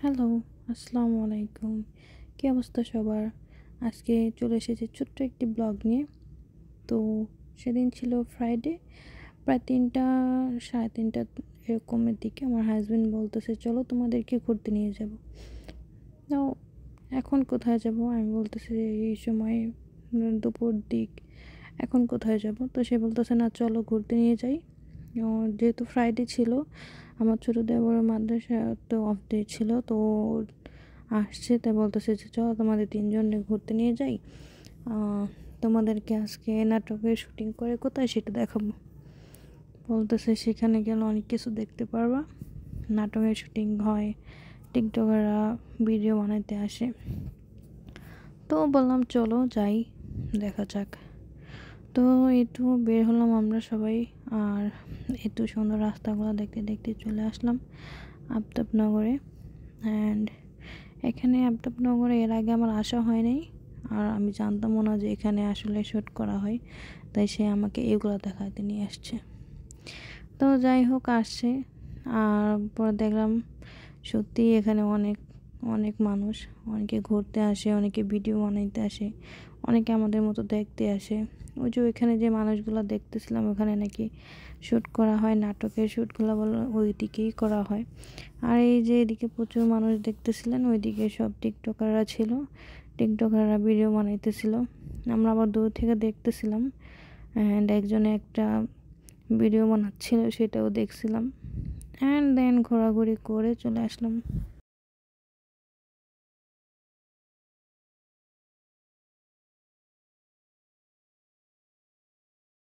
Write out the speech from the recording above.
Hello, আসসালামু আলাইকুম। কী অবস্থা সবার? আজকে চলে এসেছি ছোট্ট একটি ব্লগ নিয়ে। তো সেদিন ছিল ফ্রাইডে, প্রায় ৩টা ৩:৩০ এরকমের দিকে আমার হাসব্যান্ড বলতেছে, "চলো তোমাদেরকে ঘুরতে নিয়ে যাব।" তো এখন কোথায় যাব? আমি বলতেছি যে এই সময় দুপুর দিক, এখন কোথায় যাব? তো সে বলতেছে, "না চলো ঘুরতে নিয়ে যাই।" যেহেতু ফ্রাইডে ছিল, আমার ছোটো দেবরের মাদ্রাসা তো অফ ডে ছিল, তো ও আসছে, তাই বলতেছে যে চলো তোমাদের ৩ জনে ঘুরতে নিয়ে যাই। তোমাদেরকে আজকে নাটকের শুটিং করে কোথায় সেটা দেখাবো। বলতেছে সেখানে গেলে অনেক কিছু দেখতে পারবা, নাটকের শুটিং হয়, টিকটকাররা ভিডিও বানাইতে আসে। তো বললাম চলো যাই, দেখা যাক। তো একটু বের হলাম আমরা সবাই, আর একটু সুন্দর রাস্তাগুলো দেখতে দেখতে চলে আসলাম আফতাবনগরে। অ্যান্ড এখানে আফতাবনগরে এর আগে আমার আসা হয় নাই, আর আমি জানতামও না যে এখানে আসলে শ্যুট করা হয়, তাই সে আমাকে এগুলো দেখাতে নিয়ে আসছে। তো যাই হোক আসছে, আর পরে দেখলাম সত্যি এখানে অনেক অনেক মানুষ, অনেকে ঘুরতে আসে, অনেকে ভিডিও বানাইতে আসে, অনেকে আমাদের মতো দেখতে আসে। ওই যে ওইখানে যে মানুষগুলো দেখতেছিলাম, ওখানে নাকি শ্যুট করা হয়, নাটকের শ্যুটগুলো বলো ওই দিকেই করা হয়। আর এই যে এদিকে প্রচুর মানুষ দেখতেছিলেন, ওইদিকে সব টিকটকাররা ছিল, টিকটকাররা ভিডিও বানাইতেছিল। আমরা আবার দূর থেকে দেখতেছিলাম, অ্যান্ড একজনে একটা ভিডিও বানাচ্ছিল, সেটাও দেখছিলাম। অ্যান্ড দেন ঘোরাঘুরি করে চলে আসলাম।